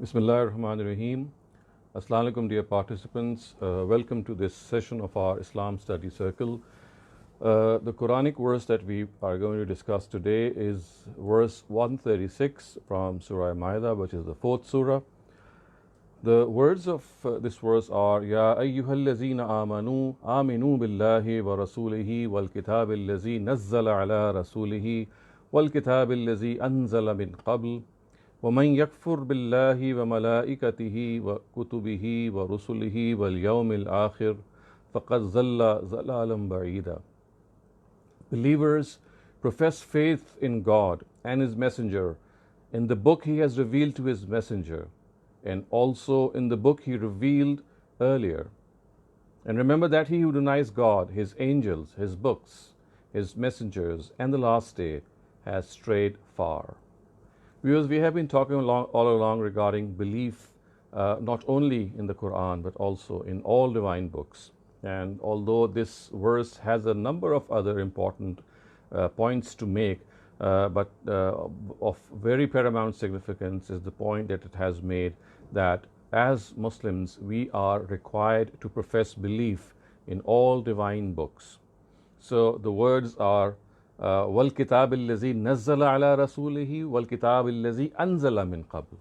Bismillahir Rahmanir Rahim. Assalamu alaikum, dear participants. Welcome to this session of our Islam Study Circle. The Quranic verse that we are going to discuss today is verse 136 from Surah Ma'idah, which is the fourth surah. The words of this verse are Ya ayyuhallazina amanu aminu billahi wa rasulihi wal kitabil lazi nazzala ala rasulihi wal kitabil lazi anzala min qabl وَمَنْ يَكْفُرْ بِاللَّهِ وَمَلَائِكَتِهِ وَكُتُبِهِ وَرُسُلِهِ وَالْيَوْمِ الْآخِرِ فَقَدْ ضَلَّ ضَلَالًا بَعِيدًا. Believers profess faith in God and His Messenger, in the book He has revealed to His Messenger, and also in the book He revealed earlier. And remember that he who denies God, His angels, His books, His messengers, and the last day has strayed far. Viewers, we have been talking all along regarding belief not only in the Quran but also in all divine books. And although this verse has a number of other important points to make, but of very paramount significance is the point that it has made that as Muslims we are required to profess belief in all divine books. So the words are وَالْكِتَابِ الَّذِي نَزَّلَ عَلَى رَسُولِهِ وَالْكِتَابِ الَّذِي أَنزَلَ مِنْ قَبْلِ.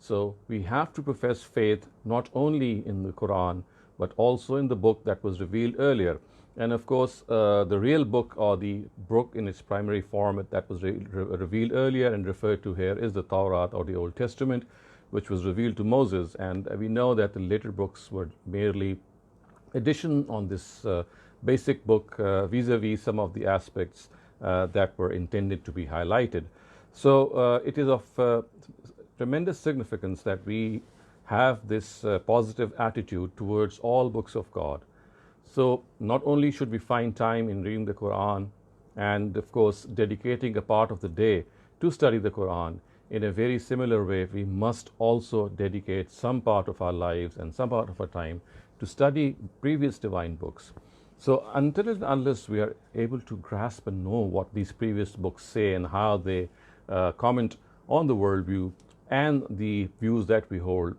So we have to profess faith not only in the Quran but also in the book that was revealed earlier. And of course the real book, or the book in its primary form that was revealed earlier and referred to here, is the Torah or the Old Testament, which was revealed to Moses. And we know that the later books were merely addition on this basic book vis-a-vis some of the aspects that were intended to be highlighted. So it is of tremendous significance that we have this positive attitude towards all books of God. So not only should we find time in reading the Quran and of course dedicating a part of the day to study the Quran, in a very similar way we must also dedicate some part of our lives and some part of our time to study previous divine books. So until and unless we are able to grasp and know what these previous books say and how they comment on the worldview and the views that we hold,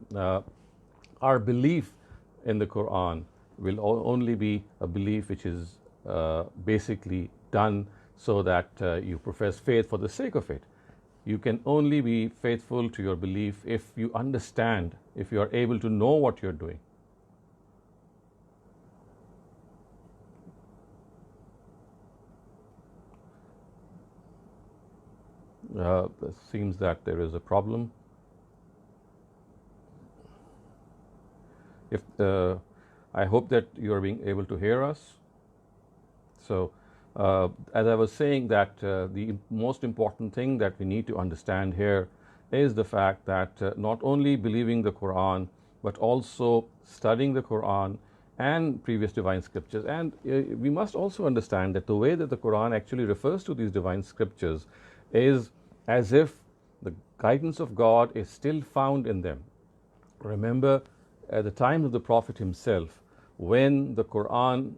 our belief in the Quran will only be a belief which is basically done so that you profess faith for the sake of it. You can only be faithful to your belief if you understand, if you are able to know what you're doing. It seems that there is a problem. If I hope that you are being able to hear us. So as I was saying, that the most important thing that we need to understand here is the fact that not only believing the Quran but also studying the Quran and previous divine scriptures. And we must also understand that the way that the Quran actually refers to these divine scriptures is as if the guidance of God is still found in them. Remember, at the time of the Prophet himself, when the Quran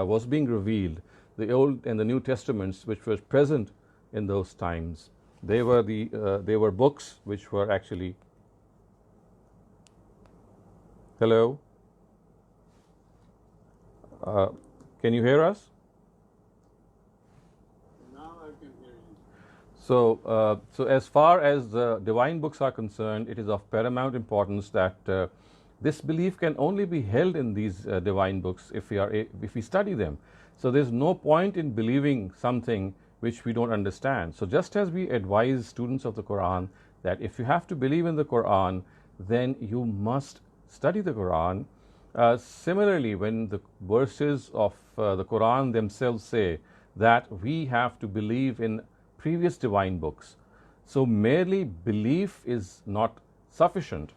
was being revealed, the Old and the New Testaments which were present in those times, they were books which were actually. Hello? Can you hear us? So as far as the divine books are concerned, it is of paramount importance that this belief can only be held in these divine books if we study them. So there's no point in believing something which we don't understand. So just as we advise students of the Quran that if you have to believe in the Quran, then you must study the Quran. Similarly, when the verses of the Quran themselves say that we have to believe in previous divine books, so merely belief is not sufficient.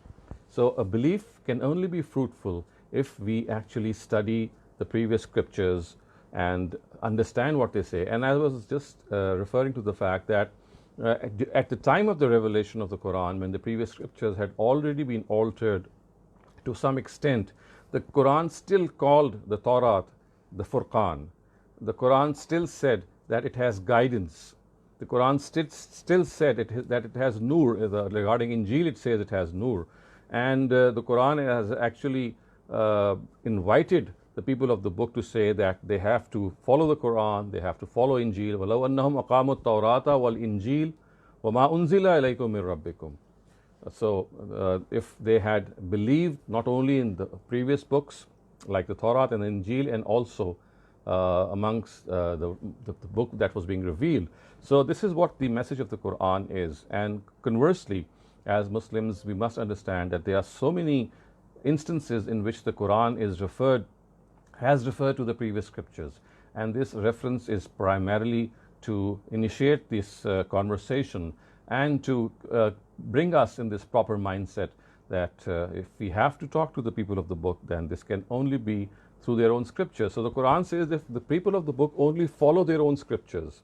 So a belief can only be fruitful if we actually study the previous scriptures and understand what they say. And I was just referring to the fact that at the time of the revelation of the Quran, when the previous scriptures had already been altered to some extent, the Quran still called the Torah the Furqan. The Quran still said that it has guidance. The Quran still said that it has nur. Regarding Injil, it says it has nur. And the Quran has actually invited the people of the book to say that they have to follow the Quran, they have to follow Injil. وَلَوْ أَنَّهُمْ أَقَامُوا التَّوْرَاةَ وَالْإِنْجِيلَ وَمَا أُنزِلَ إِلَيْكُم مِّن رَبِّكُم. So if they had believed not only in the previous books like the Torah and the Injil, and also amongst the book that was being revealed. So this is what the message of the Quran is. And conversely, as Muslims, we must understand that there are so many instances in which the Quran has referred to the previous scriptures, and this reference is primarily to initiate this conversation and to bring us in this proper mindset that if we have to talk to the people of the book, then this can only be through their own scriptures. So the Quran says if the people of the book only follow their own scriptures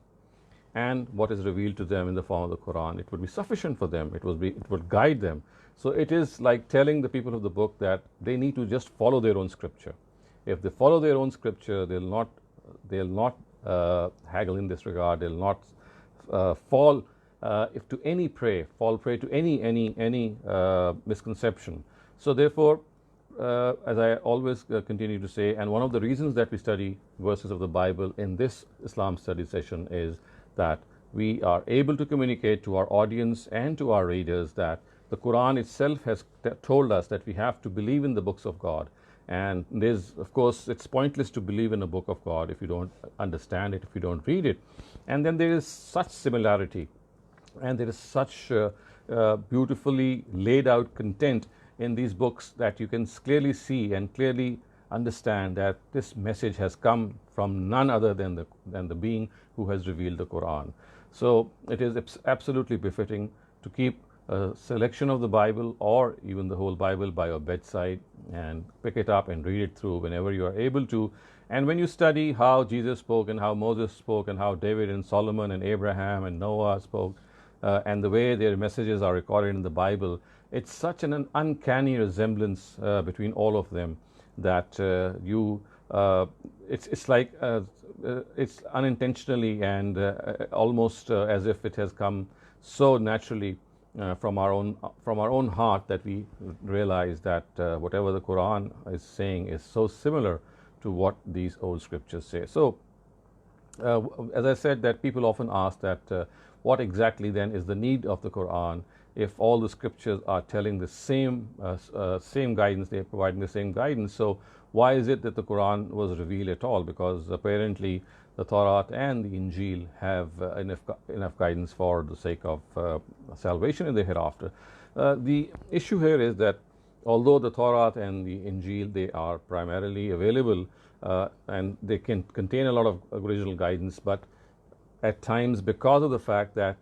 and what is revealed to them in the form of the Quran, it would be sufficient for them. It would guide them. So it is like telling the people of the book that they need to just follow their own scripture. If they follow their own scripture, they'll not haggle in this regard. They'll not fall prey to any misconception. So therefore, as I always continue to say, and one of the reasons that we study verses of the Bible in this Islam study session is that we are able to communicate to our audience and to our readers that the Quran itself has told us that we have to believe in the books of God. And of course, it's pointless to believe in a book of God if you don't understand it, if you don't read it. And then there is such similarity, and there is such beautifully laid out content in these books that you can clearly see and clearly understand that this message has come from none other than the being who has revealed the Quran. So it is absolutely befitting to keep a selection of the Bible or even the whole Bible by your bedside and pick it up and read it through whenever you are able to. And when you study how Jesus spoke and how Moses spoke and how David and Solomon and Abraham and Noah spoke, and the way their messages are recorded in the Bible, it's such an uncanny resemblance between all of them that it's like it's unintentionally and almost as if it has come so naturally from our own heart that we realize that whatever the Quran is saying is so similar to what these old scriptures say. So as I said, that people often ask that what exactly then is the need of the Quran if all the scriptures are telling the same guidance, they are providing the same guidance. So why is it that the Quran was revealed at all? Because apparently the Torah and the Injil have enough guidance for the sake of salvation in the hereafter. The issue here is that although the Torah and the Injil, they are primarily available and they can contain a lot of original guidance, but at times, because of the fact that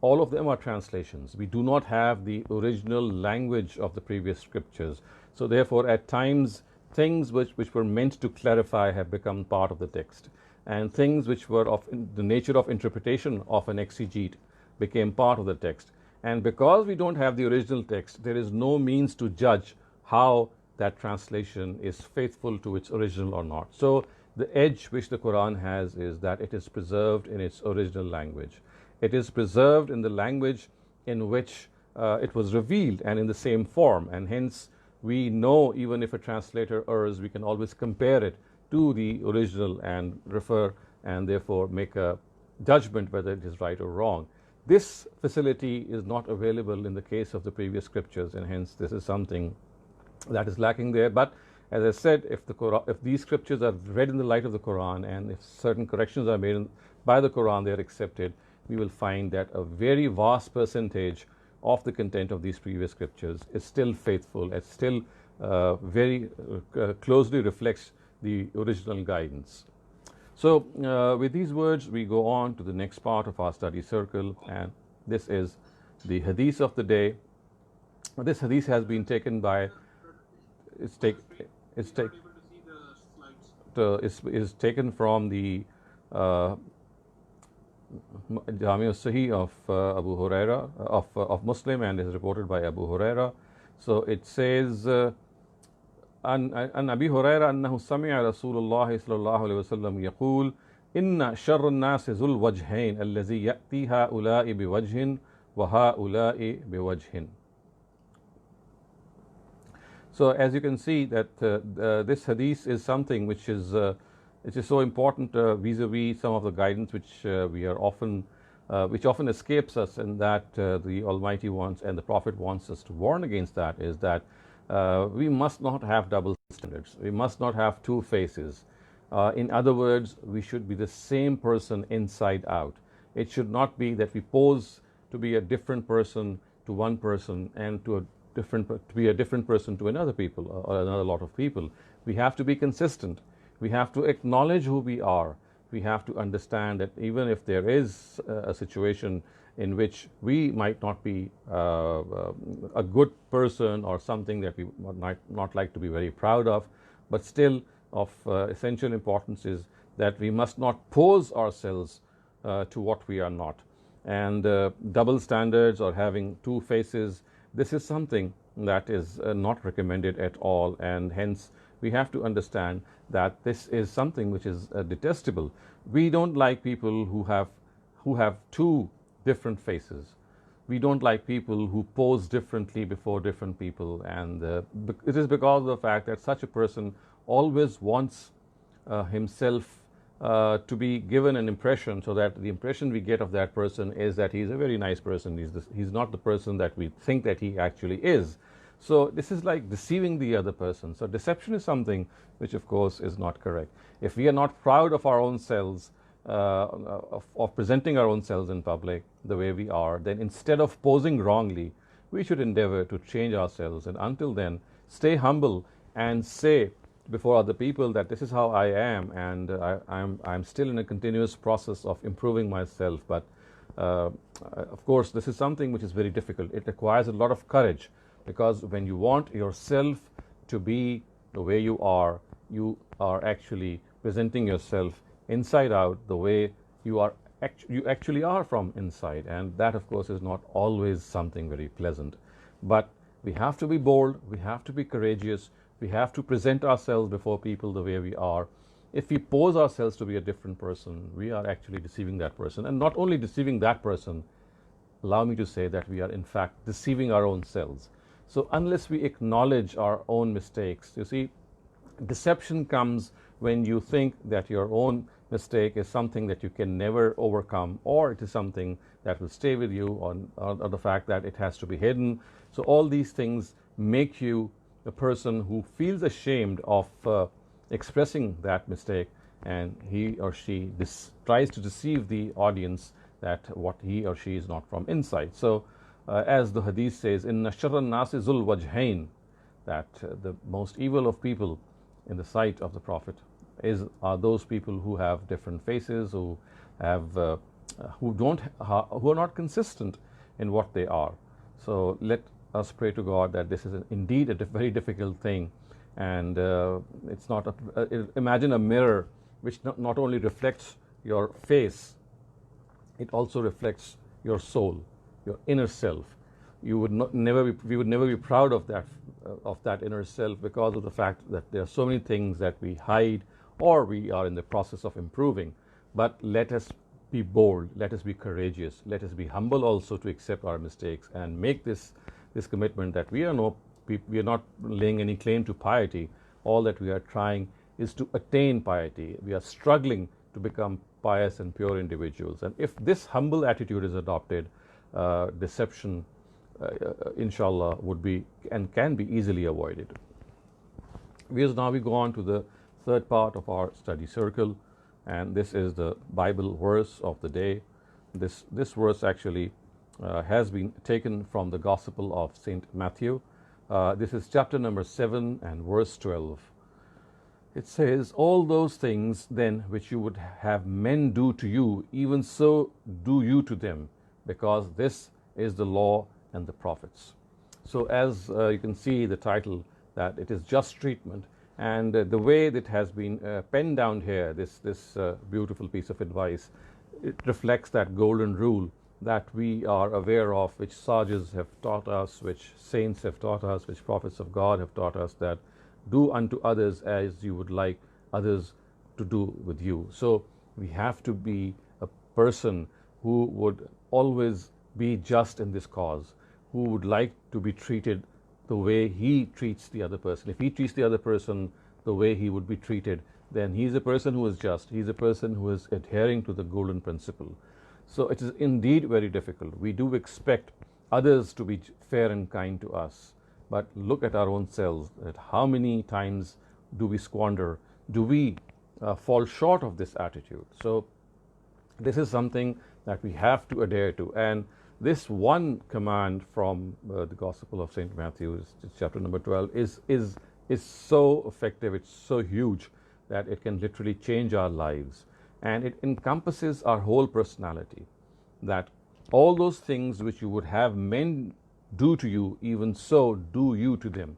all of them are translations, we do not have the original language of the previous scriptures. So therefore, at times, things which were meant to clarify have become part of the text, and things which were of the nature of interpretation of an exegete became part of the text. And because we don't have the original text, there is no means to judge how that translation is faithful to its original or not. So the edge which the Quran has is that it is preserved in its original language. It is preserved in the language in which it was revealed and in the same form, and hence we know even if a translator errs, we can always compare it to the original and refer and therefore make a judgment whether it is right or wrong. This facility is not available in the case of the previous scriptures, and hence this is something that is lacking there. But as I said, if these scriptures are read in the light of the Quran, and if certain corrections are made by the Quran, they are accepted, we will find that a very vast percentage of the content of these previous scriptures is still faithful, it still very closely reflects the original guidance. So with these words, we go on to the next part of our study circle, and this is the hadith of the day. This hadith has been taken by is taken from the Jami Sahih of Abu Huraira of Muslim, and is reported by Abu Huraira. So it says عن أبي هريرة أنه سمع رسول الله صلى الله عليه وسلم يقول Inna sharra an-nasi zul wajhain allazi ya'ti ha'ula'i biwajhin wa ha'ula'i biwajhin. So as you can see that this hadith is something which is so important vis-a-vis some of the guidance which which often escapes us, and that the Almighty wants and the Prophet wants us to warn against, that is that we must not have double standards. We must not have two faces. In other words, we should be the same person inside out. It should not be that we pose to be a different person to one person and to be a different person to another people or another lot of people. We have to be consistent. We have to acknowledge who we are. We have to understand that even if there is a situation in which we might not be a good person or something that we might not like to be very proud of, but still of essential importance is that we must not pose ourselves to what we are not. And double standards or having two faces, this is something that is not recommended at all, and hence we have to understand that this is something which is detestable. We don't like people who have two different faces. We don't like people who pose differently before different people, and it is because of the fact that such a person always wants himself to be given an impression, so that the impression we get of that person is that he's a very nice person. He's not the person that we think that he actually is. So this is like deceiving the other person. So deception is something which of course is not correct. If we are not proud of our own selves, of presenting our own selves in public the way we are, then instead of posing wrongly, we should endeavor to change ourselves, and until then stay humble and say before other people that this is how I am, and I'm still in a continuous process of improving myself. But of course this is something which is very difficult. It requires a lot of courage, because when you want yourself to be the way you are actually presenting yourself inside out the way you actually are from inside, and that of course is not always something very pleasant. But we have to be bold, we have to be courageous, we have to present ourselves before people the way we are. If we pose ourselves to be a different person, we are actually deceiving that person, and not only deceiving that person, allow me to say that we are in fact deceiving our own selves. So unless we acknowledge our own mistakes, you see, deception comes when you think that your own mistake is something that you can never overcome, or it is something that will stay with you, or the fact that it has to be hidden. So all these things make you a person who feels ashamed of expressing that mistake, and he or she tries to deceive the audience that what he or she is not from inside. So as the hadith says, inna sharra an-nasi zul wajhain, that the most evil of people in the sight of the Prophet are those people who have different faces, who are not consistent in what they are. So let us pray to God that this is indeed a very difficult thing, and it's not imagine a mirror which not only reflects your face, it also reflects your soul, your inner self. We would never be proud of that inner self, because of the fact that there are so many things that we hide or we are in the process of improving. But let us be bold, let us be courageous, let us be humble also to accept our mistakes, and make this commitment that we are not laying any claim to piety. All that we are trying is to attain piety. We are struggling to become pious and pure individuals, and if this humble attitude is adopted, deception inshallah would be and can be easily avoided. Now we go on to the third part of our study circle, and this is the Bible verse of the day. This verse actually has been taken from the Gospel of St. Matthew. This is chapter number 7 and verse 12. It says, all those things then which you would have men do to you, even so do you to them, because this is the law and the prophets. So as you can see the title, that it is just treatment, and the way that has been penned down here, this beautiful piece of advice, it reflects that golden rule that we are aware of, which sages have taught us, which saints have taught us, which prophets of God have taught us, that do unto others as you would like others to do with you. So We have to be a person who would always be just in this cause, who would like to be treated the way he treats the other person. If he treats the other person the way he would be treated, then he's a person who is just. He's a person who is adhering to the golden principle. So it is indeed very difficult. We do expect others to be fair and kind to us, but look at our own selves, at how many times do we squander, do we fall short of this attitude. So this is something that we have to adhere to. And this one command from the Gospel of St. Matthew, chapter number 12, is so effective, it's so huge that it can literally change our lives. And it encompasses our whole personality, that all those things which you would have men do to you, even so do you to them.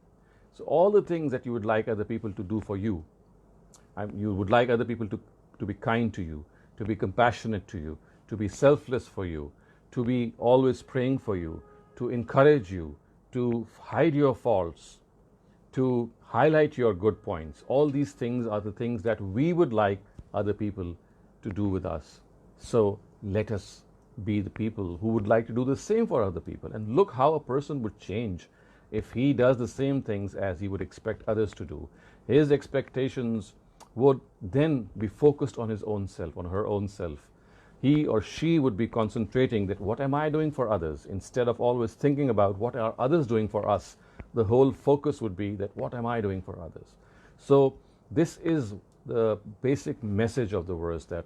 So all the things that you would like other people to do for you, you would like other people to be kind to you, to be compassionate to you, to be selfless for you, to be always praying for you, to encourage you, to hide your faults, to highlight your good points. All these things are the things that we would like other people to do with us. So let us be the people who would like to do the same for other people. And look how a person would change if he does the same things as he would expect others to do. His expectations would then be focused on his own self, on her own self. He or she would be concentrating that what am I doing for others, instead of always thinking about what are others doing for us. The whole focus would be that what am I doing for others. So this is the basic message of the verse, that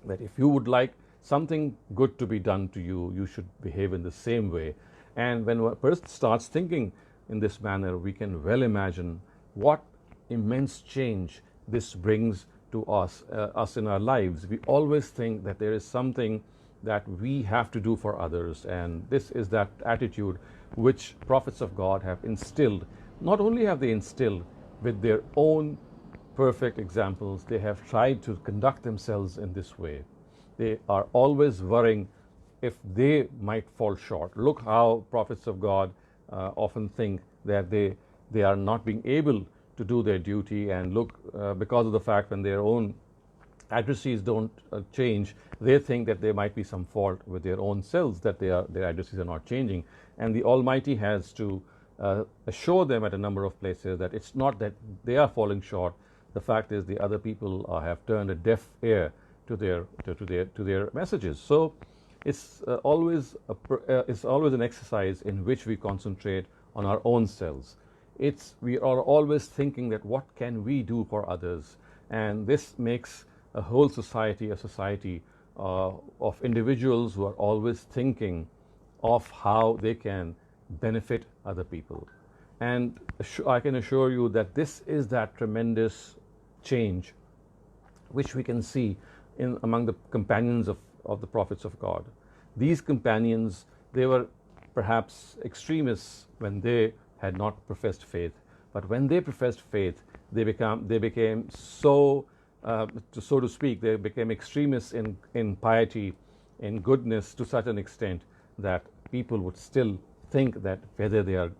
if you would like something good to be done to you, you should behave in the same way. And when a person starts thinking in this manner, we can well imagine what immense change this brings to us in our lives. We always think that there is something that we have to do for others, and this is that attitude which prophets of God have instilled. Not only have they instilled with their own perfect examples, they have tried to conduct themselves in this way. They are always worrying if they might fall short. Look how prophets of God often think that they are not being able to do their duty, and look, because of the fact when their own addressees don't change, they think that there might be some fault with their own selves, that their addressees are not changing. And the Almighty has to assure them at a number of places that it's not that they are falling short. The fact is the other people have turned a deaf ear to their messages. So it's always an exercise in which we concentrate on our own selves. We are always thinking that what can we do for others, and this makes a whole society a society of individuals who are always thinking of how they can benefit other people. And I can assure you that this is that tremendous change which we can see among the companions of the prophets of God. These companions, they were perhaps extremists when they had not professed faith, but when they professed faith, they became so to speak, they became extremists in piety, in goodness, to such an extent that people would still think that whether they are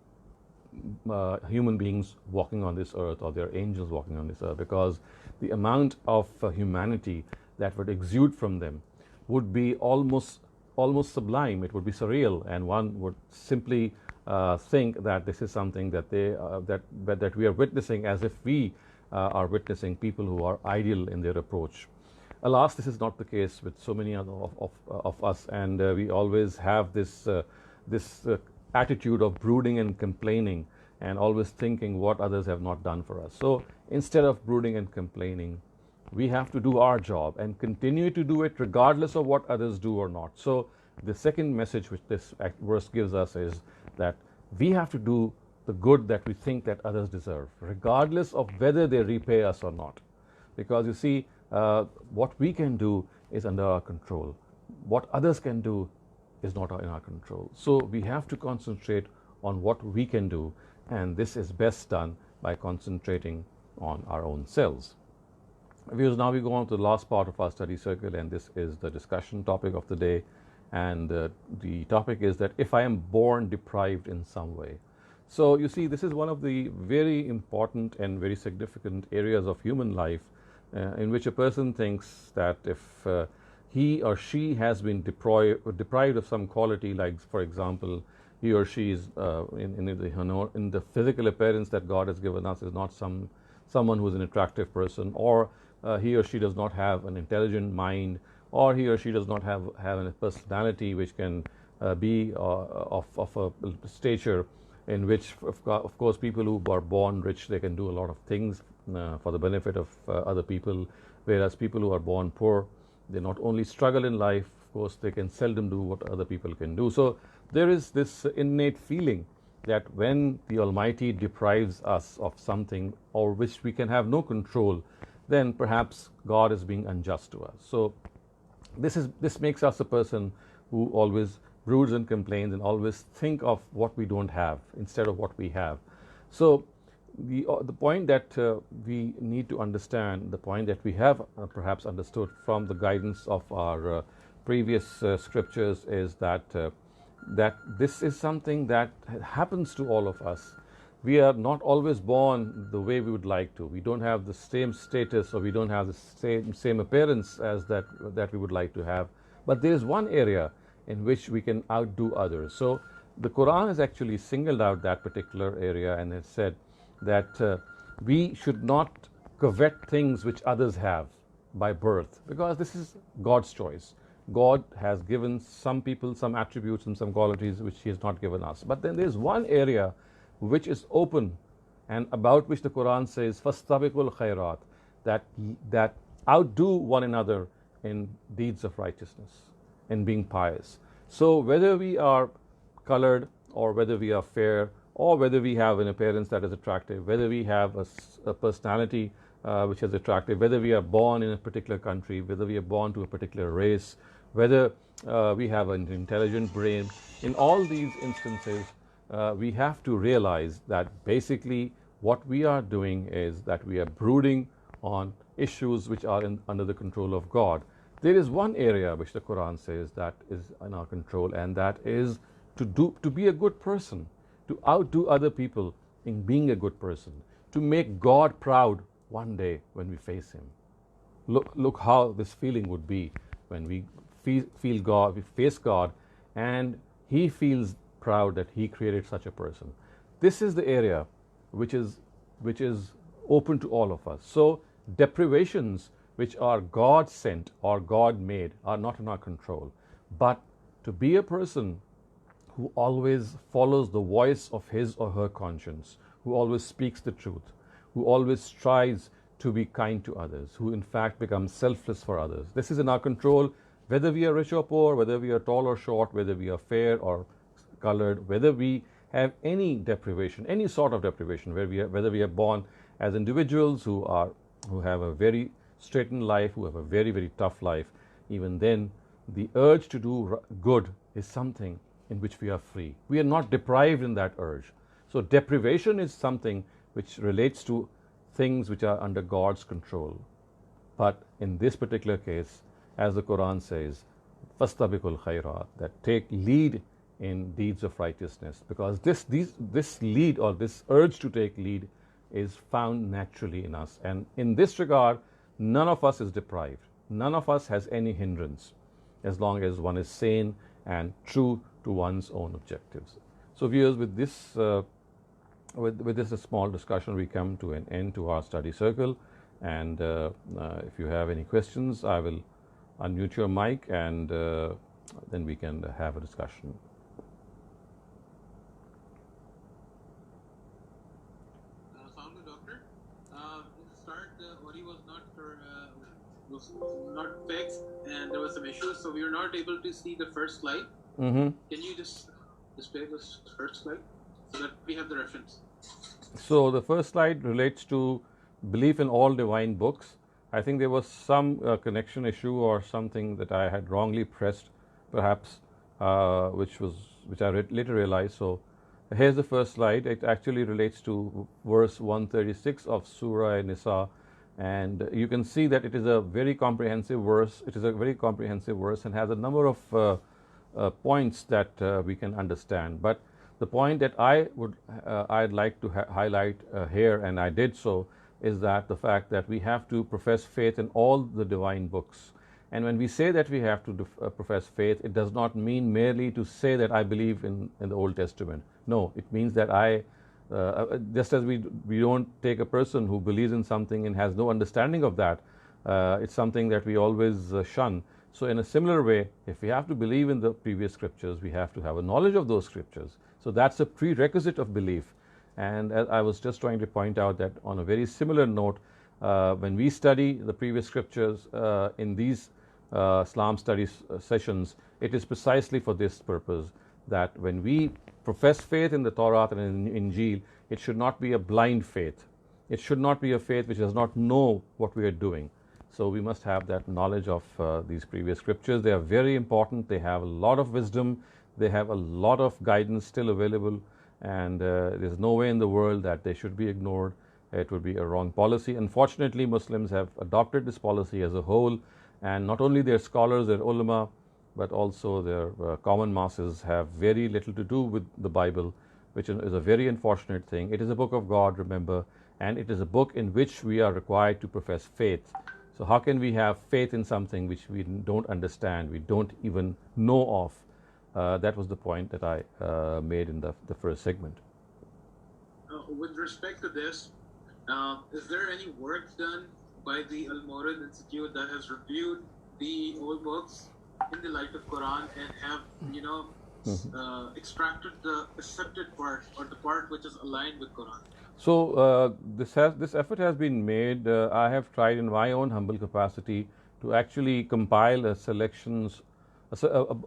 human beings walking on this earth or they're angels walking on this earth, because the amount of humanity that would exude from them would be almost sublime. It would be surreal, and one would simply think that this is something that that we are witnessing, as if we are witnessing people who are ideal in their approach. Alas, this is not the case with so many of us, and we always have this attitude of brooding and complaining, and always thinking what others have not done for us. So instead of brooding and complaining, we have to do our job and continue to do it regardless of what others do or not. So the second message which this verse gives us is that we have to do the good that we think that others deserve, regardless of whether they repay us or not. Because you see, what we can do is under our control. What others can do is not in our control. So we have to concentrate on what we can do, and this is best done by concentrating on our own selves. Now we go on to the last part of our study circle, and this is the discussion topic of the day. And the topic is that if I am born deprived in some way. So you see, this is one of the very important and very significant areas of human life, in which a person thinks that if he or she has been deprived of some quality, like for example, he or she is in the physical appearance that God has given us is not someone who is an attractive person, or he or she does not have an intelligent mind, or he or she does not have a personality which can be of a stature in which, of course, people who are born rich, they can do a lot of things for the benefit of other people, whereas people who are born poor, they not only struggle in life, of course, they can seldom do what other people can do. So there is this innate feeling that when the Almighty deprives us of something or which we can have no control, then perhaps God is being unjust to us. So this makes us a person who always broods and complains and always think of what we don't have instead of what we have. So the point that we need to understand, the point that we have perhaps understood from the guidance of our previous scriptures is that this is something that happens to all of us. We are not always born the way we would like to. We don't have the same status, or we don't have the same appearance as that we would like to have. But there is one area in which we can outdo others. So the Quran has actually singled out that particular area and has said that we should not covet things which others have by birth, because this is God's choice. God has given some people some attributes and some qualities which He has not given us. But then there is one area which is open and about which the Quran says, "Fastabiqul khairat," that outdo one another in deeds of righteousness, in being pious. So whether we are colored, or whether we are fair, or whether we have an appearance that is attractive, whether we have a personality which is attractive, whether we are born in a particular country, whether we are born to a particular race, whether we have an intelligent brain, in all these instances, we have to realize that basically what we are doing is that we are brooding on issues which are under the control of God. There is one area which the Quran says that is in our control, and that is to be a good person, to outdo other people in being a good person, to make God proud one day when we face Him. Look how this feeling would be when we feel God, we face God, and He feels proud that He created such a person. This is the area which is open to all of us. So deprivations which are God sent or God made are not in our control. But to be a person who always follows the voice of his or her conscience, who always speaks the truth, who always tries to be kind to others, who in fact becomes selfless for others. This is in our control, whether we are rich or poor, whether we are tall or short, whether we are fair or colored, whether we have any deprivation, any sort of deprivation, whether we are born as individuals who have a very straightened life, who have a very, very tough life. Even then, the urge to do good is something in which we are free. We are not deprived in that urge. So deprivation is something which relates to things which are under God's control. But in this particular case, as the Quran says, "Fastabiqul khairat," that take lead in deeds of righteousness, because this lead, or this urge to take lead, is found naturally in us. And in this regard, none of us is deprived. None of us has any hindrance, as long as one is sane and true to one's own objectives. So viewers, with this a small discussion, we come to an end to our study circle. And if you have any questions, I will unmute your mic, and then we can have a discussion. Doctor, in the start, the audio was not fixed, and there was some issues, so we were not able to see the first slide. Can you just display this first slide so that we have the reference? So the first slide relates to belief in all divine books. I think there was some connection issue or something that I had wrongly pressed, perhaps, which I later realized. So here's the first slide. It actually relates to verse 136 of Surah Nisa, and you can see that it is a very comprehensive verse. It is a very comprehensive verse and has a number of points that we can understand. But the point that I'd like to highlight here, and I did so, is that the fact that we have to profess faith in all the divine books. And when we say that we have to profess faith, it does not mean merely to say that I believe in the Old Testament. No, it means that just as we don't take a person who believes in something and has no understanding of that, it's something that we always shun. So in a similar way, if we have to believe in the previous scriptures, we have to have a knowledge of those scriptures. So that's a prerequisite of belief. And as I was just trying to point out that on a very similar note, when we study the previous scriptures in these Islam studies sessions, it is precisely for this purpose, that when we profess faith in the Torah and in Injil, it should not be a blind faith. It should not be a faith which does not know what we are doing. So we must have that knowledge of these previous scriptures. They are very important. They have a lot of wisdom. They have a lot of guidance still available, and there's no way in the world that they should be ignored. It would be a wrong policy. Unfortunately, Muslims have adopted this policy as a whole, and not only their scholars, their ulama, but also their common masses have very little to do with the Bible, which is a very unfortunate thing. It is a book of God, remember, and it is a book in which we are required to profess faith. So how can we have faith in something which we don't understand, we don't even know of? That was the point that I made in the first segment. With respect to this, is there any work done by the Al-Mawrid Institute that has reviewed the old books in the light of Quran and have, extracted the accepted part or the part which is aligned with Quran? So this effort has been made. I have tried in my own humble capacity to actually compile a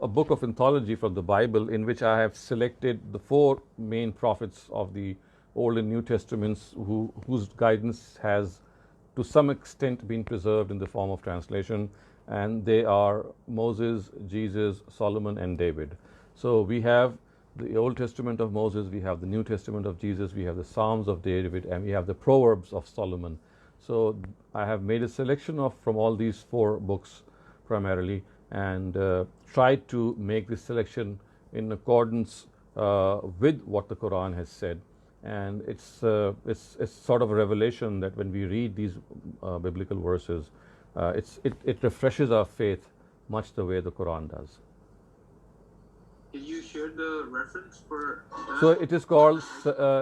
book of anthology from the Bible, in which I have selected the 4 main prophets of the Old and New Testaments whose guidance has to some extent been preserved in the form of translation, and they are Moses, Jesus, Solomon, and David. So we have the Old Testament of Moses, we have the New Testament of Jesus, we have the Psalms of David, and we have the Proverbs of Solomon. So I have made a selection from all these 4 books primarily, and tried to make this selection in accordance with what the Quran has said. And it's sort of a revelation that when we read these biblical verses, it refreshes our faith much the way the Quran does. Can you share the reference for that? So it is called,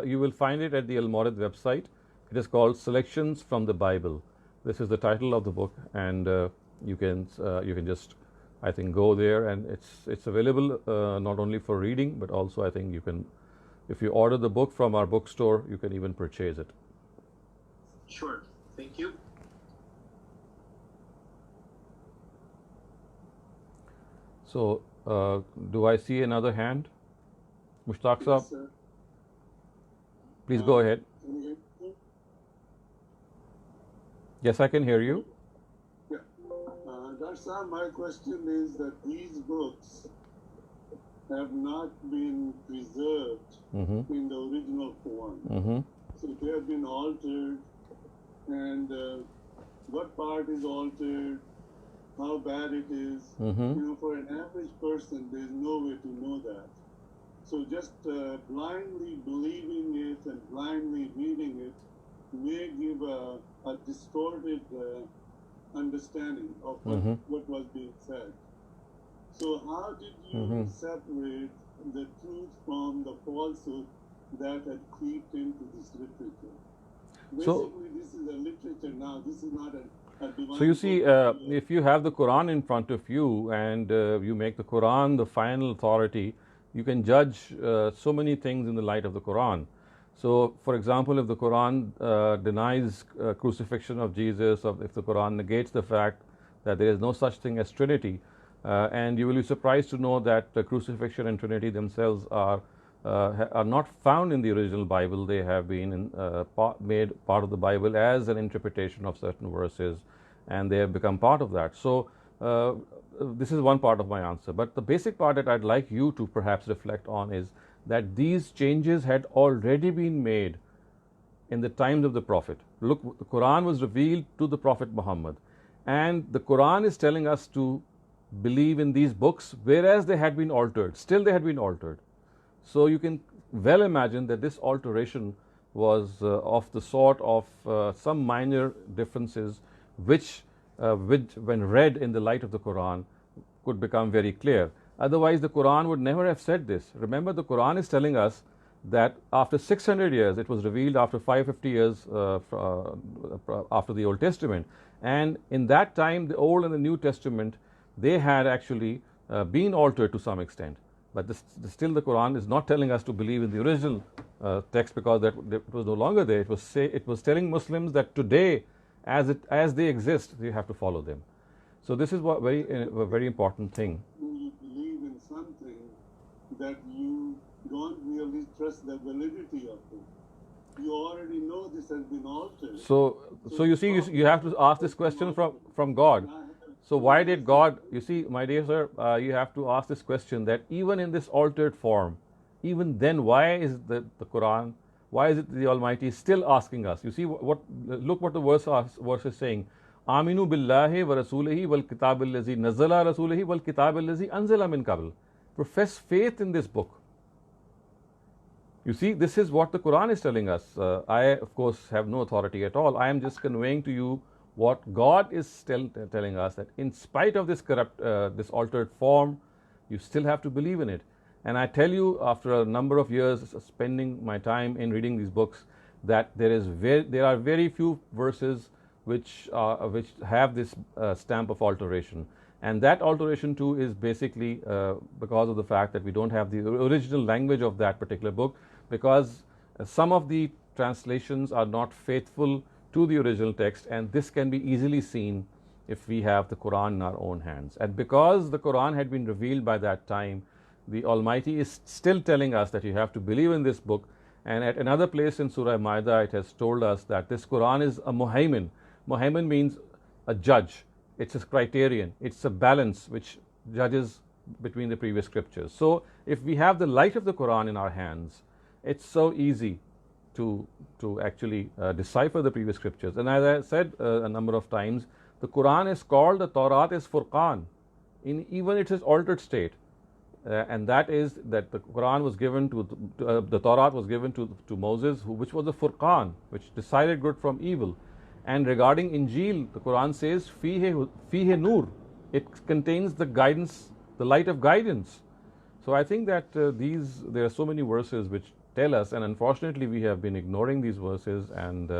you will find it at the Al-Mawrid website. It is called Selections from the Bible. This is the title of the book, and you can just, I think, go there, and it's available not only for reading, but also I think you can, if you order the book from our bookstore, you can even purchase it. Sure. Thank you. So, do I see another hand? Mushtaq Saab? Yes, sir. Please go ahead. Can you hear me? Yes, I can hear you. Yeah. Dr. Saab, my question is that these books have not been preserved in the original form. So they have been altered, and what part is altered, how bad it is. For an average person, there's no way to know that. So just blindly believing it and blindly reading it may give a distorted understanding of what was being said. So how did you separate the truth from the falsehood that had creeped into this literature? Basically, this is a literature now. This is not a divine. So you see, if you have the Quran in front of you and you make the Quran the final authority, you can judge so many things in the light of the Quran. So, for example, if the Quran denies crucifixion of Jesus, or if the Quran negates the fact that there is no such thing as Trinity, and you will be surprised to know that the crucifixion and Trinity themselves are not found in the original Bible. They have been made part of the Bible as an interpretation of certain verses, and they have become part of that. So this is one part of my answer. But the basic part that I'd like you to perhaps reflect on is that these changes had already been made in the times of the Prophet. Look, the Quran was revealed to the Prophet Muhammad, and the Quran is telling us to believe in these books, whereas they had been altered. Still they had been altered. So you can well imagine that this alteration was of the sort of some minor differences which when read in the light of the Quran could become very clear. Otherwise the Quran would never have said this. Remember, the Quran is telling us that after 600 years, it was revealed after 550 years after the Old Testament, and in that time the Old and the New Testament, they had actually been altered to some extent. But still the Quran is not telling us to believe in the original text, because that it was no longer there. It was telling Muslims that today, as they exist, you have to follow them. So this is a very important thing. You believe in something that you don't really trust the validity of it. You already know this has been altered. So you see, you have to ask this question from God. So why did God, you see, my dear sir, you have to ask this question, that even in this altered form, even then, why is the Quran, why is it the Almighty still asking us? You see, look what the verse is saying. Aminu billahi wa rasulihi wal kitab allazi nazala rasulihi wal kitab allazi anzala min qabl. Profess faith in this book. You see, this is what the Quran is telling us. I, of course, have no authority at all. I am just conveying to you what God is still telling us, that in spite of this this altered form, you still have to believe in it. And I tell you, after a number of years spending my time in reading these books, that there are very few verses which have this stamp of alteration. And that alteration too is basically because of the fact that we don't have the original language of that particular book, because some of the translations are not faithful to the original text, and this can be easily seen if we have the Quran in our own hands. And because the Quran had been revealed by that time, the Almighty is still telling us that you have to believe in this book. And at another place in Surah Ma'idah, it has told us that this Quran is a muhaymin. Muhaymin means a judge. It's a criterion. It's a balance which judges between the previous scriptures. So if we have the light of the Quran in our hands, it's so easy to actually decipher the previous scriptures. And as I said a number of times, the Quran is called, the Tawrat is Furqan, in even its altered state. And that is that the Quran was given the Tawrat was given to Moses, which was a Furqan, which decided good from evil. And regarding Injil, the Quran says, Fihe Nur, it contains the guidance, the light of guidance. So I think that there are so many verses which tell us, and unfortunately we have been ignoring these verses and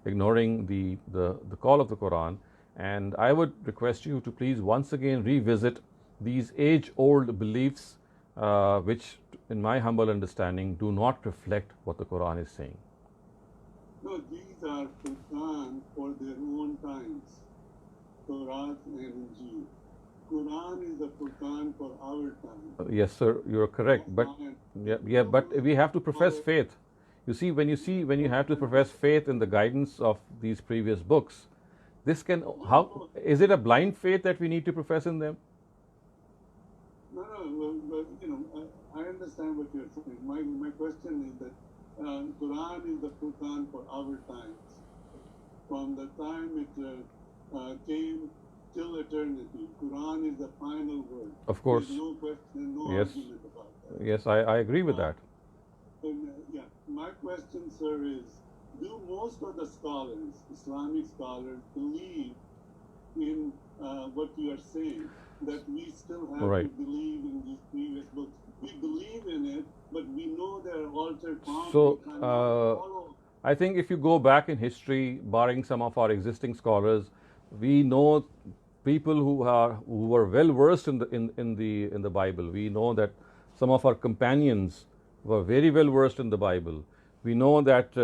ignoring the call of the Quran. And I would request you to please once again revisit these age-old beliefs which, in my humble understanding, do not reflect what the Quran is saying. No, these are Quran for their own times, Torah and Injil. Quran is the Quran for our time. Yes, sir, you're correct. But but we have to profess faith. You see, when you have to profess faith in the guidance of these previous books, this can, how is it a blind faith that we need to profess in them? No, I understand what you're saying. My question is that Quran is the Quran for our times. From the time it came till eternity, Quran is the final word. Of course. There's no question, no Yes. argument about that. Yes, I agree with that. My question, sir, is, do most of the scholars, Islamic scholars, believe in what you are saying, that we still have Right. to believe in these previous books? We believe in it, but we know there are altered forms. So, we cannot follow. I think if you go back in history, barring some of our existing scholars, we know people who were well versed in the Bible. We know that some of our companions were very well versed in the Bible. We know that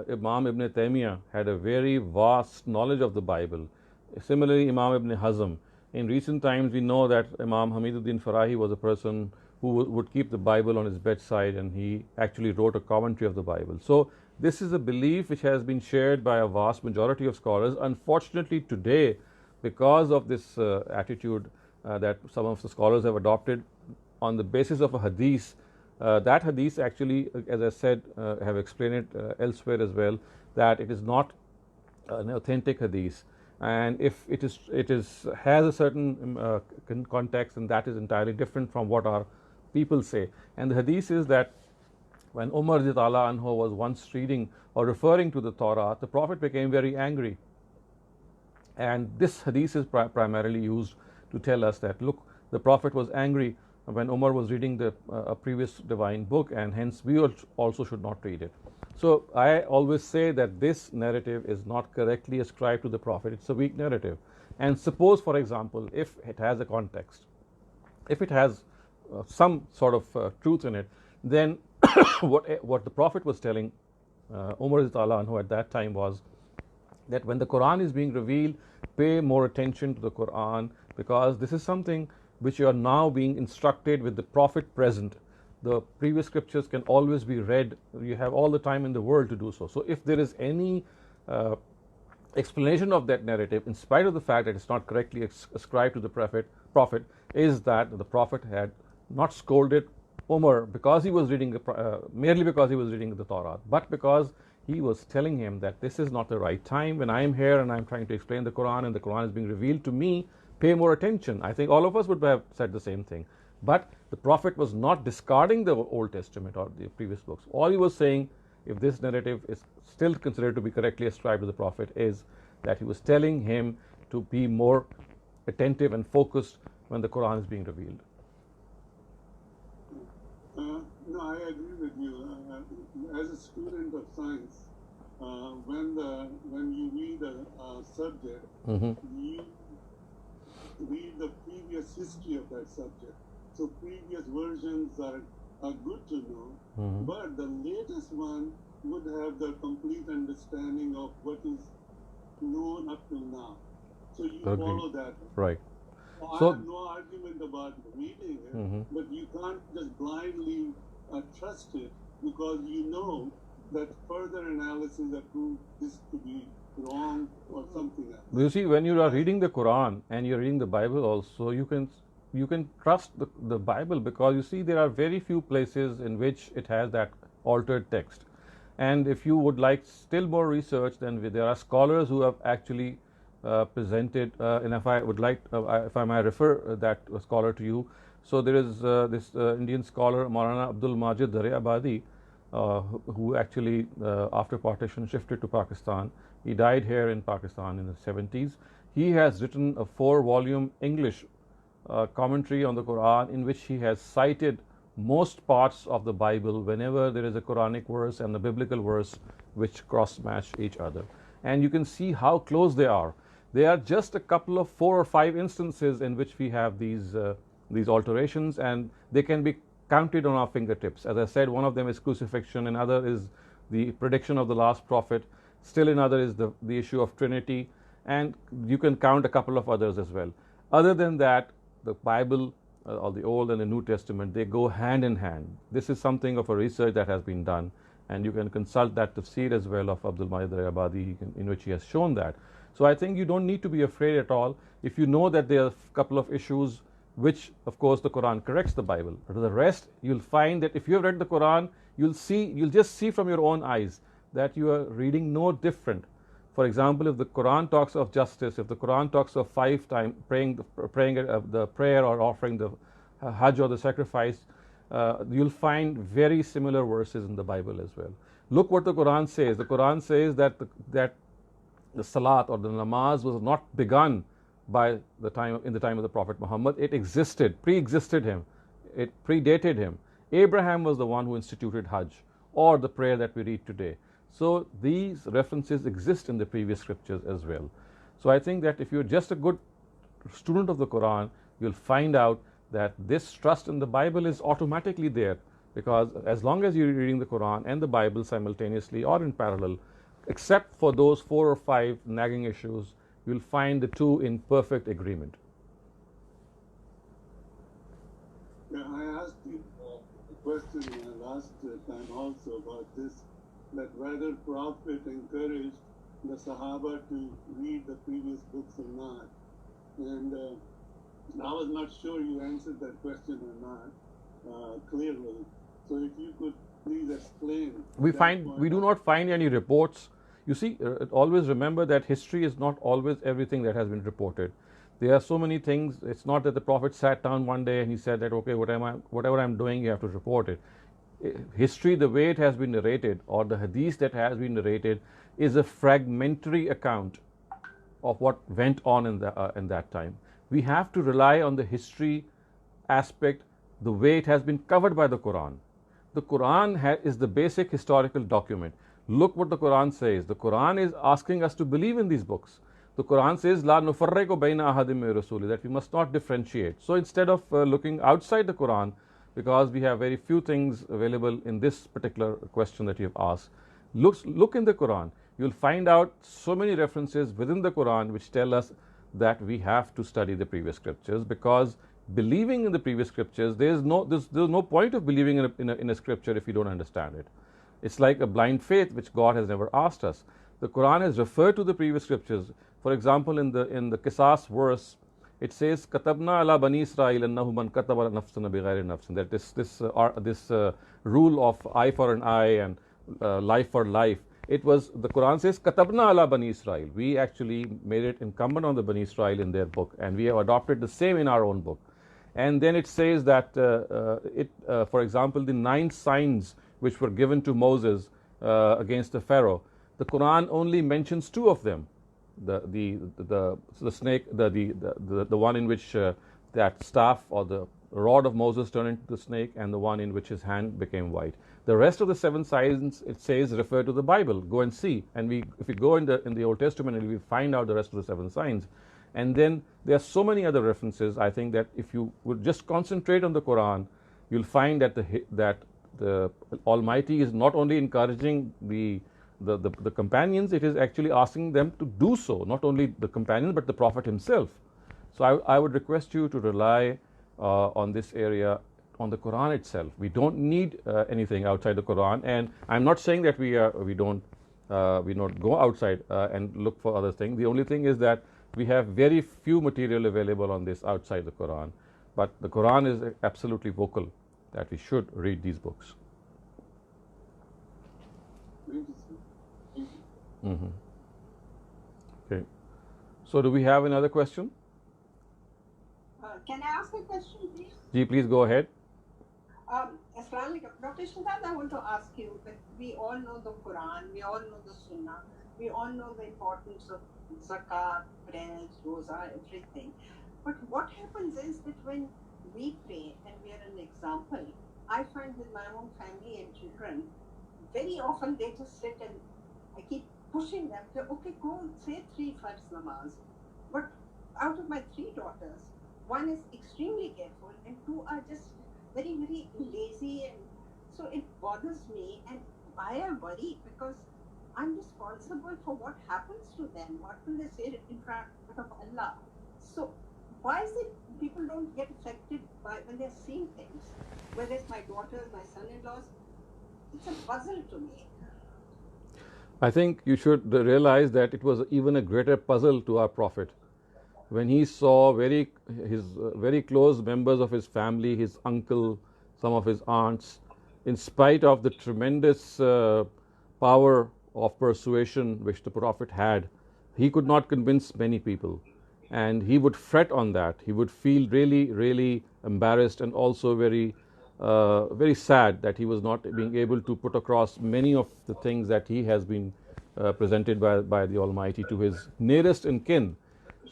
Imam Ibn Taymiyyah had a very vast knowledge of the Bible. Similarly, Imam Ibn Hazm. In recent times, we know that Imam Hamiduddin Farahi was a person who would keep the Bible on his bedside, and he actually wrote a commentary of the Bible. So this is a belief which has been shared by a vast majority of scholars. Unfortunately, today, because of this attitude that some of the scholars have adopted on the basis of a hadith, that hadith actually, as I said, have explained it elsewhere as well, that it is not an authentic hadith. And if it has a certain context, and that is entirely different from what our people say. And the hadith is that When Umar Zitala Anhu was once reading or referring to the Torah, the Prophet became very angry. And this hadith is primarily used to tell us that, look, the Prophet was angry when Umar was reading the a previous divine book, and hence we also should not read it. So I always say that this narrative is not correctly ascribed to the Prophet. It's a weak narrative. And suppose, for example, if it has a context, if it has some sort of truth in it, then what the Prophet was telling Umar Zitala Anhu at that time was that when the Quran is being revealed, pay more attention to the Quran, because this is something which you are now being instructed with the Prophet present. The previous scriptures can always be read. You have all the time in the world to do so. So if there is any explanation of that narrative, in spite of the fact that it's not correctly ascribed to the Prophet, is that the Prophet had not scolded Umar because he was reading merely because he was reading the Torah, but because he was telling him that this is not the right time. When I am here and I'm trying to explain the Quran and the Quran is being revealed to me, pay more attention. I think all of us would have said the same thing. But the Prophet was not discarding the Old Testament or the previous books. All he was saying, if this narrative is still considered to be correctly ascribed to the Prophet, is that he was telling him to be more attentive and focused when the Quran is being revealed. No, I agree with you. As a student of science, when you read a subject, you read the previous history of that subject. So previous versions are good to know, but the latest one would have the complete understanding of what is known up till now. So you follow that. Right. So I have no argument about reading it, but you can't just blindly trust it, because you know that further analysis have proved this to be wrong or something else. You see, when you are reading the Quran and you're reading the Bible also, you can trust the Bible, because you see there are very few places in which it has that altered text. And if you would like still more research, then there are scholars who have actually presented, and if I would like, if I may refer that scholar to you. So there is this Indian scholar Maulana Abdul Majid Daryabadi, who actually after partition shifted to Pakistan. He died here in Pakistan in the 70s. He has written a 4-volume English commentary on the Quran, in which he has cited most parts of the Bible whenever there is a Quranic verse and a biblical verse which cross-match each other. And you can see how close they are. They are just a couple of 4 or 5 instances in which we have these alterations, and they can be counted on our fingertips. As I said, one of them is crucifixion, another is the prediction of the last prophet, still another is the issue of Trinity, and you can count a couple of others as well. Other than that, the Bible, or the Old and the New Testament, they go hand in hand. This is something of a research that has been done, and you can consult that tafsir as well of Abdul Majid Daryabadi, in which he has shown that. So I think you don't need to be afraid at all if you know that there are a couple of issues which, of course, the Quran corrects the Bible. But the rest, you'll find that if you have read the Quran, you'll just see from your own eyes that you are reading no different. For example, if the Quran talks of justice, if the Quran talks of 5 times praying the prayer or offering the Hajj or the sacrifice, you'll find very similar verses in the Bible as well. Look what the Quran says. The Quran says that the Salat or the Namaz was not begun in the time of the Prophet Muhammad. It pre-existed him. It predated him. Abraham was the one who instituted Hajj, or the prayer that we read today. So these references exist in the previous scriptures as well. So I think that if you're just a good student of the Quran, you'll find out that this trust in the Bible is automatically there, because as long as you're reading the Quran and the Bible simultaneously or in parallel, except for those 4 or 5 nagging issues, you'll find the two in perfect agreement. Yeah, I asked you a question last time also about this, that whether Prophet encouraged the Sahaba to read the previous books or not. And I was not sure you answered that question or not clearly. So if you could please explain. We do not find any reports. You see, always remember that history is not always everything that has been reported. There are so many things. It's not that the Prophet sat down one day and he said that, okay, whatever I'm doing, you have to report it. history, the way it has been narrated, or the hadith that has been narrated, is a fragmentary account of what went on in that time. We have to rely on the history aspect, the way it has been covered by the Quran. The Quran is the basic historical document. Look what the Quran says. The Quran is asking us to believe in these books. The Quran says, La nufarriqu bayna ahadim min rasuli, that we must not differentiate. So instead of looking outside the Quran, because we have very few things available in this particular question that you have asked, look in the Quran. You'll find out so many references within the Quran which tell us that we have to study the previous scriptures, because believing in the previous scriptures, there's no point of believing in a scripture if you don't understand it. It's like a blind faith which God has never asked us. The Quran has referred to the previous scriptures. For example, in the Qisas verse, it says, "Katabna ala bani Israel annahu man kataba nafsan bighayri nafsin." That this rule of eye for an eye and life for life. It was, the Quran says, "Katabna ala bani Israel." We actually made it incumbent on the Bani Israel in their book, and we have adopted the same in our own book. And then it says that for example, the 9 signs which were given to Moses against the Pharaoh, the Quran only mentions 2 of them. The snake, the one in which that staff or the rod of Moses turned into the snake, and the one in which his hand became white. The rest of the 7 signs, it says, refer to the Bible. Go and see. And if we go in the Old Testament, we find out the rest of the 7 signs. And then there are so many other references. I think that if you would just concentrate on the Quran, you'll find that the Almighty is not only encouraging the companions, it is actually asking them to do so. Not only the companions, but the Prophet himself. So I would request you to rely on this area, on the Quran itself. We don't need anything outside the Quran. And I'm not saying that we don't go outside and look for other things. The only thing is that we have very few material available on this outside the Quran. But the Quran is absolutely vocal that we should read these books. Mm-hmm. Okay. So do we have another question? Can I ask a question, please? Ji, please go ahead. Dr. Shehzad, I want to ask you that we all know the Quran, we all know the Sunnah, we all know the importance of zakat, prayers, roza, everything. But what happens is that when we pray and we are an example, I find with my own family and children, very often they just sit and I keep pushing them to, okay, go say 3 first namaz. But out of my 3 daughters, one is extremely careful and 2 are just very, very lazy, and so it bothers me, and I am worried because I'm responsible for what happens to them. What will they say in front of Allah? So why is it people don't get affected by when they're seeing things? Whether it's my daughters, my son-in-laws, it's a puzzle to me. I think you should realize that it was even a greater puzzle to our Prophet when he saw his very close members of his family, his uncle, some of his aunts, in spite of the tremendous power of persuasion which the Prophet had, he could not convince many people, and he would fret on that. He would feel really, really embarrassed and also very sad that he was not being able to put across many of the things that he has been presented by the Almighty to his nearest and kin.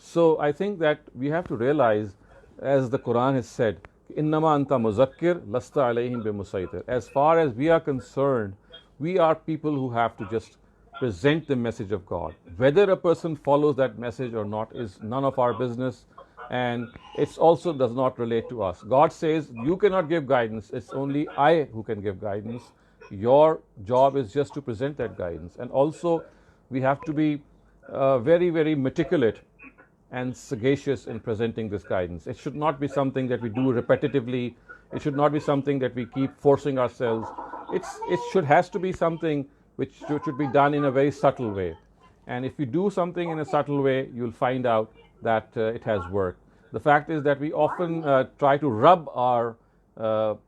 So I think that we have to realize, as the Quran has said, "Innama anta muzakkir lasta alayhim bimusaytir." As far as we are concerned, we are people who have to just present the message of God. Whether a person follows that message or not is none of our business, and it also does not relate to us. God says, you cannot give guidance, it's only I who can give guidance. Your job is just to present that guidance. And also, we have to be very, very meticulous and sagacious in presenting this guidance. It should not be something that we do repetitively. It should not be something that we keep forcing ourselves. It has to be something which should be done in a very subtle way. And if you do something in a subtle way, you'll find out that it has worked. The fact is that we often try to rub our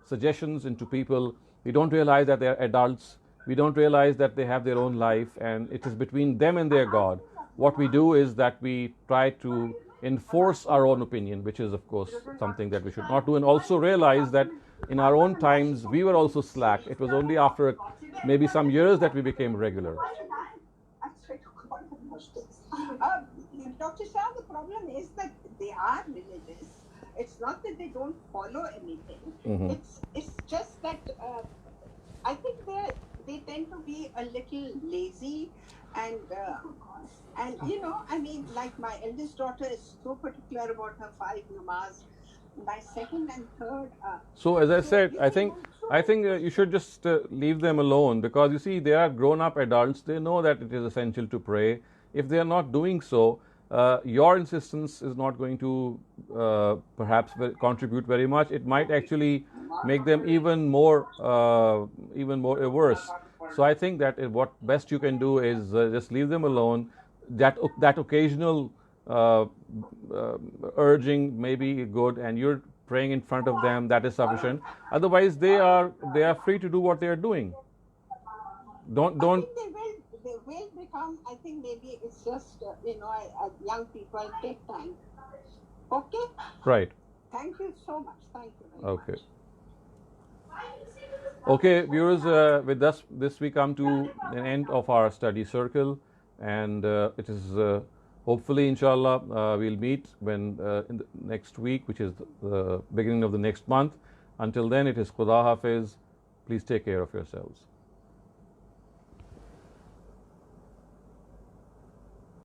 suggestions into people. We don't realize that they're adults. We don't realize that they have their own life, and it is between them and their God. What we do is that we try to enforce our own opinion, which is, of course, something that we should not do, and also realize that in our own times, we were also slack. It was only after maybe some years that we became regular. Dr. Shah, the problem is that they are religious. It's not that they don't follow anything. It's just that I think they tend to be a little lazy, and I mean, like my eldest daughter is so particular about her 5 namaz. My second and third. So as I said, I think you should just leave them alone, because you see, they are grown-up adults. They know that it is essential to pray. If they are not doing so, your insistence is not going to perhaps contribute very much. It might actually make them even more averse. So I think that what best you can do is just leave them alone. That occasional urging may be good, and you're praying in front of them. That is sufficient. Otherwise, they are free to do what they are doing. Don't. They will become. I think maybe it's just young people take time. Okay. Right. Thank you so much. Thank you very much. Okay, viewers, with this we come to an end of our study circle, and it is hopefully, inshallah, we'll meet in the next week, which is the beginning of the next month. Until then, it is Khuda Hafiz. Please take care of yourselves.